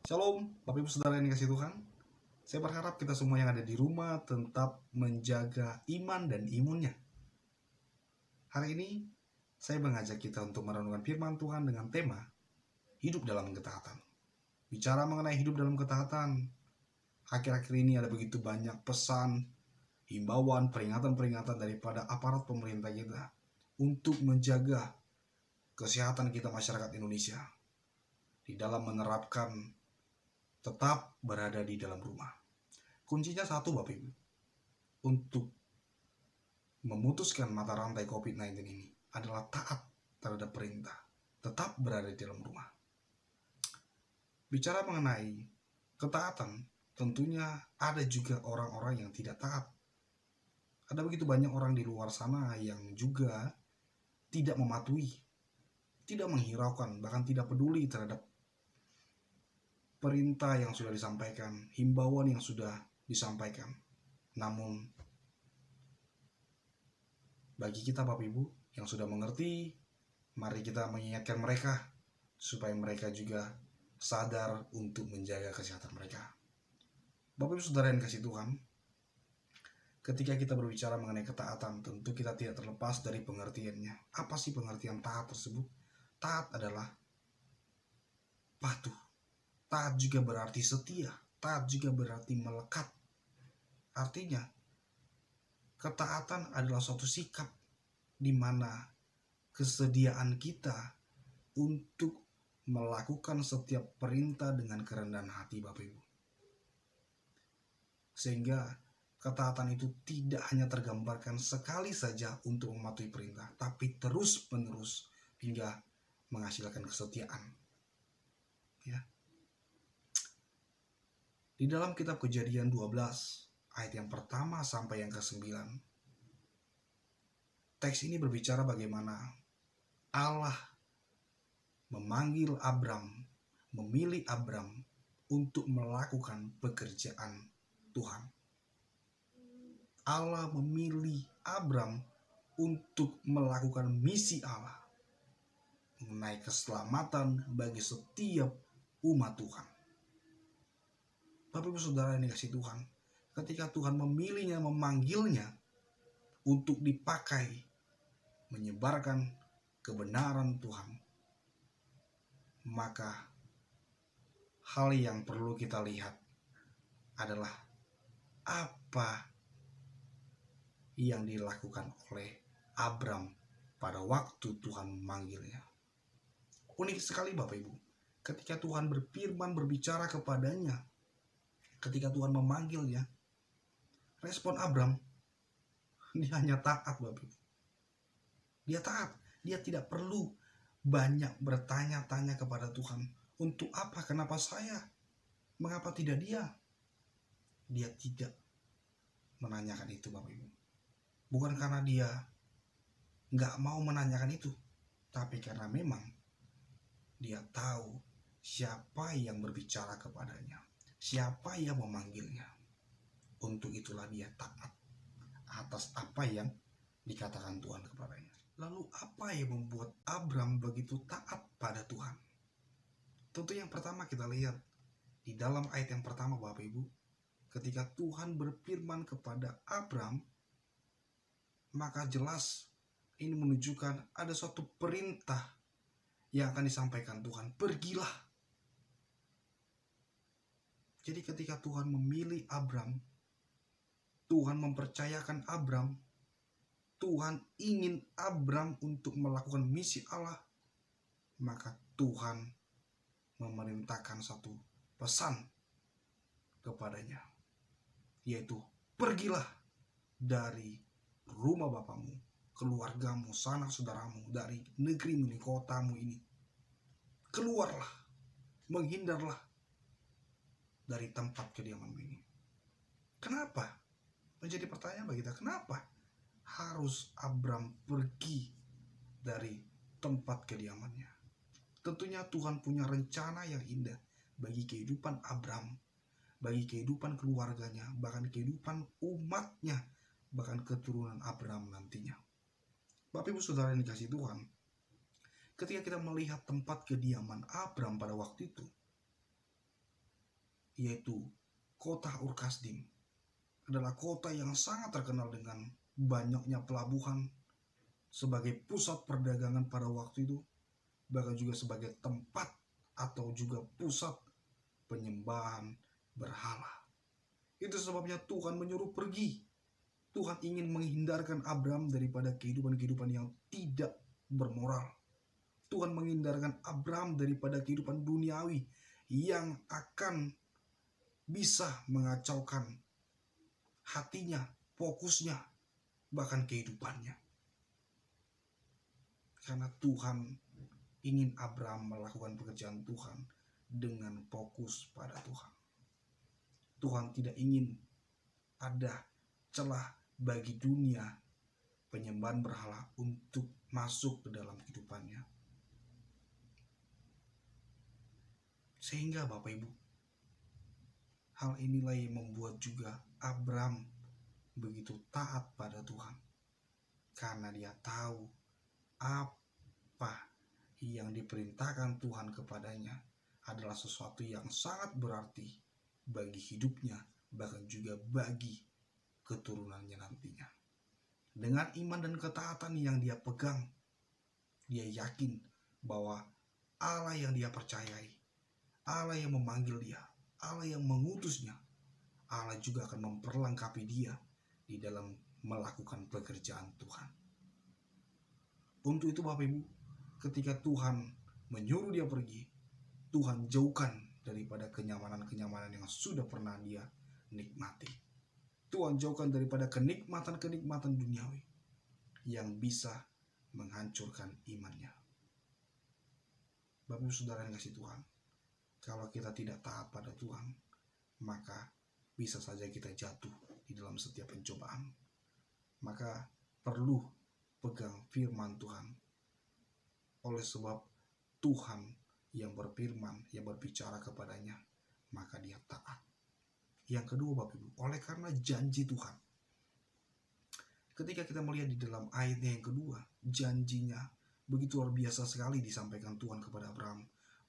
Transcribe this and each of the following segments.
Shalom, Bapak Ibu Saudara yang dikasih Tuhan. Saya berharap kita semua yang ada di rumah tetap menjaga iman dan imunnya. Hari ini, saya mengajak kita untuk merenungkan firman Tuhan dengan tema hidup dalam ketaatan. Bicara mengenai hidup dalam ketaatan, akhir-akhir ini ada begitu banyak pesan, himbauan, peringatan-peringatan daripada aparat pemerintah kita untuk menjaga kesehatan kita masyarakat Indonesia di dalam menerapkan tetap berada di dalam rumah. Kuncinya satu, Bapak Ibu, untuk memutuskan mata rantai COVID-19 ini adalah taat terhadap perintah, tetap berada di dalam rumah. Bicara mengenai ketaatan, tentunya ada juga orang-orang yang tidak taat. Ada begitu banyak orang di luar sana yang juga tidak mematuhi, tidak menghiraukan, bahkan tidak peduli terhadap perintah yang sudah disampaikan, himbauan yang sudah disampaikan. Namun, bagi kita Bapak Ibu yang sudah mengerti, mari kita mengingatkan mereka supaya mereka juga sadar untuk menjaga kesehatan mereka. Bapak Ibu Saudara yang kasih Tuhan, ketika kita berbicara mengenai ketaatan, tentu kita tidak terlepas dari pengertiannya. Apa sih pengertian taat tersebut? Taat adalah patuh. Taat juga berarti setia. Taat juga berarti melekat. Artinya, ketaatan adalah suatu sikap di mana kesediaan kita untuk melakukan setiap perintah dengan kerendahan hati, Bapak Ibu. Sehingga ketaatan itu tidak hanya tergambarkan sekali saja untuk mematuhi perintah, tapi terus-menerus hingga menghasilkan kesetiaan. Ya. Di dalam kitab Kejadian 12, ayat yang pertama sampai yang ke-9, teks ini berbicara bagaimana Allah memanggil Abram, memilih Abram untuk melakukan pekerjaan Tuhan. Allah memilih Abram untuk melakukan misi Allah mengenai keselamatan bagi setiap umat Tuhan. Bapak Ibu Saudara yang dikasih Tuhan, ketika Tuhan memilihnya, memanggilnya untuk dipakai menyebarkan kebenaran Tuhan, maka hal yang perlu kita lihat adalah apa yang dilakukan oleh Abram pada waktu Tuhan memanggilnya. Unik sekali Bapak Ibu, ketika Tuhan berfirman, berbicara kepadanya, ketika Tuhan memanggilnya, respon Abram, dia hanya taat Bapak Ibu. Dia taat, dia tidak perlu banyak bertanya-tanya kepada Tuhan. Untuk apa, kenapa saya, mengapa tidak dia? Dia tidak menanyakan itu Bapak Ibu. Bukan karena dia gak mau menanyakan itu, tapi karena memang dia tahu siapa yang berbicara kepadanya, siapa yang memanggilnya. Untuk itulah dia taat atas apa yang dikatakan Tuhan kepadanya. Lalu apa yang membuat Abram begitu taat pada Tuhan? Tentu yang pertama kita lihat di dalam ayat yang pertama Bapak Ibu, ketika Tuhan berfirman kepada Abram, maka jelas ini menunjukkan ada suatu perintah yang akan disampaikan Tuhan. Pergilah. Jadi ketika Tuhan memilih Abram, Tuhan mempercayakan Abram, Tuhan ingin Abram untuk melakukan misi Allah, maka Tuhan memerintahkan satu pesan kepadanya, yaitu pergilah dari rumah bapamu, keluargamu, sanak saudaramu, dari negerimu ini, kotamu ini. Keluarlah, menghindarlah dari tempat kediamanmu ini. Kenapa? Menjadi pertanyaan bagi kita, kenapa harus Abram pergi dari tempat kediamannya? Tentunya Tuhan punya rencana yang indah bagi kehidupan Abram, bagi kehidupan keluarganya, bahkan kehidupan umatnya, bahkan keturunan Abram nantinya. Bapak Ibu Saudara yang dikasih Tuhan, ketika kita melihat tempat kediaman Abram pada waktu itu, yaitu kota Ur Kasdim. Adalah kota yang sangat terkenal dengan banyaknya pelabuhan sebagai pusat perdagangan pada waktu itu, bahkan juga sebagai tempat atau juga pusat penyembahan berhala. Itu sebabnya Tuhan menyuruh pergi. Tuhan ingin menghindarkan Abram daripada kehidupan-kehidupan yang tidak bermoral. Tuhan menghindarkan Abram daripada kehidupan duniawi yang akan bisa mengacaukan hatinya, fokusnya, bahkan kehidupannya. Karena Tuhan ingin Abram melakukan pekerjaan Tuhan dengan fokus pada Tuhan. Tuhan tidak ingin ada celah bagi dunia penyembahan berhala untuk masuk ke dalam kehidupannya. Sehingga Bapak Ibu, hal inilah yang membuat juga Abram begitu taat pada Tuhan. Karena dia tahu apa yang diperintahkan Tuhan kepadanya adalah sesuatu yang sangat berarti bagi hidupnya, bahkan juga bagi keturunannya nantinya. Dengan iman dan ketaatan yang dia pegang, dia yakin bahwa Allah yang dia percayai, Allah yang memanggil dia, Allah yang mengutusnya, Allah juga akan memperlengkapi dia di dalam melakukan pekerjaan Tuhan. Untuk itu Bapak Ibu, ketika Tuhan menyuruh dia pergi, Tuhan jauhkan daripada kenyamanan-kenyamanan yang sudah pernah dia nikmati. Tuhan jauhkan daripada kenikmatan-kenikmatan duniawi yang bisa menghancurkan imannya. Bapak Ibu Saudara yang kasih Tuhan, kalau kita tidak taat pada Tuhan, maka bisa saja kita jatuh di dalam setiap pencobaan. Maka perlu pegang firman Tuhan. Oleh sebab Tuhan yang berfirman, yang berbicara kepadanya, maka dia taat. Yang kedua Bapak Ibu, oleh karena janji Tuhan. Ketika kita melihat di dalam ayatnya yang kedua, janjinya begitu luar biasa sekali disampaikan Tuhan kepada Abraham.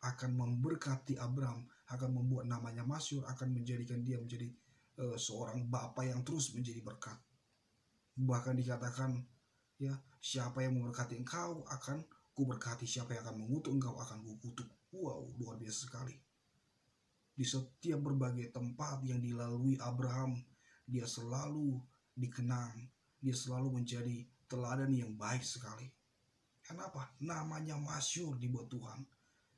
Akan memberkati Abraham, akan membuat namanya masyhur, akan menjadikan dia menjadi seorang bapa yang terus menjadi berkat. Bahkan dikatakan, ya, siapa yang memberkati engkau akan kuberkati, siapa yang akan mengutuk engkau akan kukutuk. Wow, luar biasa sekali. Di setiap berbagai tempat yang dilalui Abraham, dia selalu dikenang, dia selalu menjadi teladan yang baik sekali. Kenapa? Namanya masyhur dibuat Tuhan.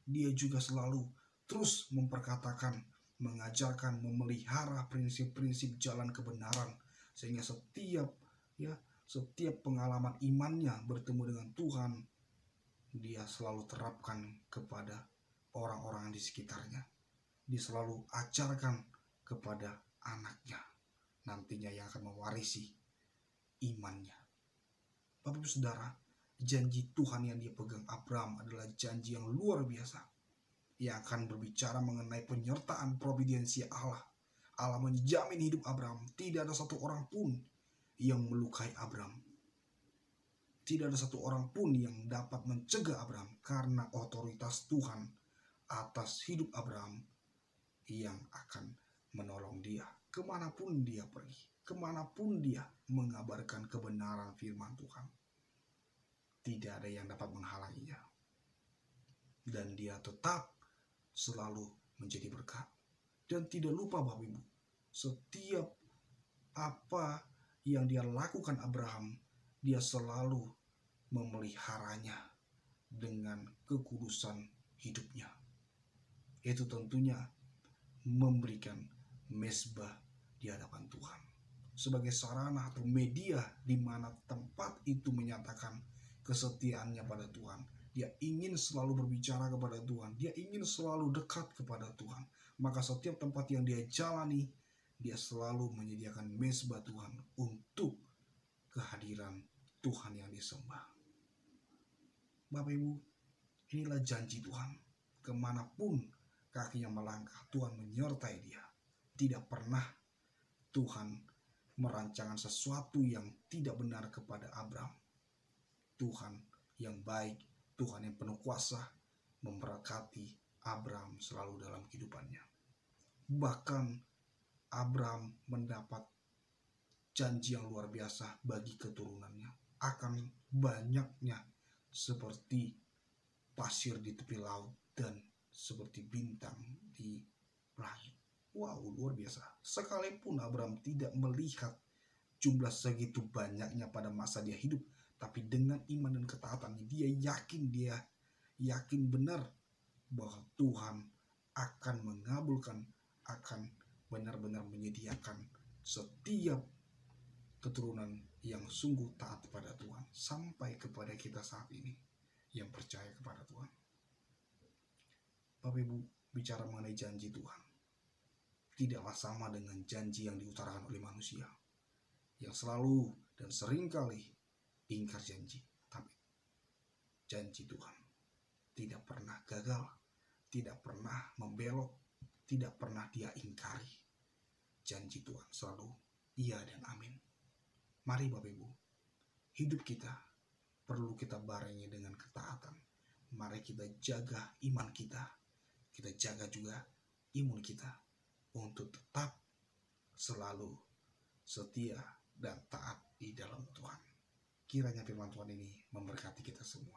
Dia juga selalu terus memperkatakan, mengajarkan, memelihara prinsip-prinsip jalan kebenaran, sehingga setiap pengalaman imannya bertemu dengan Tuhan, dia selalu terapkan kepada orang-orang di sekitarnya. Dia selalu ajarkan kepada anaknya nantinya yang akan mewarisi imannya. Bapak Ibu Saudara, janji Tuhan yang dia pegang Abraham adalah janji yang luar biasa, yang akan berbicara mengenai penyertaan providensi Allah. Allah menjamin hidup Abraham. Tidak ada satu orang pun yang melukai Abraham. Tidak ada satu orang pun yang dapat mencegah Abraham, karena otoritas Tuhan atas hidup Abraham yang akan menolong dia kemanapun dia pergi, kemanapun dia mengabarkan kebenaran firman Tuhan. Tidak ada yang dapat menghalanginya, dan dia tetap selalu menjadi berkat. Dan tidak lupa Bapak Ibu, setiap apa yang dia lakukan Abraham, dia selalu memeliharanya dengan kekudusan hidupnya. Itu tentunya memberikan mezbah di hadapan Tuhan sebagai sarana atau media di mana tempat itu menyatakan kesetiaannya pada Tuhan. Dia ingin selalu berbicara kepada Tuhan, dia ingin selalu dekat kepada Tuhan. Maka setiap tempat yang dia jalani, dia selalu menyediakan mezbah Tuhan untuk kehadiran Tuhan yang disembah. Bapak Ibu, inilah janji Tuhan. Kemanapun kakinya melangkah, Tuhan menyertai dia. Tidak pernah Tuhan merancangkan sesuatu yang tidak benar kepada Abraham. Tuhan yang baik, Tuhan yang penuh kuasa, memberkati Abraham selalu dalam kehidupannya. Bahkan Abraham mendapat janji yang luar biasa bagi keturunannya, akan banyaknya seperti pasir di tepi laut dan seperti bintang di langit. Wow, luar biasa. Sekalipun Abraham tidak melihat jumlah segitu banyaknya pada masa dia hidup, tapi dengan iman dan ketaatannya dia yakin benar bahwa Tuhan akan mengabulkan, akan benar-benar menyediakan setiap keturunan yang sungguh taat kepada Tuhan sampai kepada kita saat ini yang percaya kepada Tuhan. Bapak Ibu, bicara mengenai janji Tuhan tidaklah sama dengan janji yang diutarakan oleh manusia yang selalu dan seringkali ingkar janji. Tapi janji Tuhan tidak pernah gagal, tidak pernah membelok, tidak pernah dia ingkari. Janji Tuhan selalu iya dan amin. Mari Bapak Ibu, hidup kita perlu kita barengi dengan ketaatan. Mari kita jaga iman kita, kita jaga juga imun kita untuk tetap selalu setia dan taat di dalam Tuhan. Kiranya firman Tuhan ini memberkati kita semua.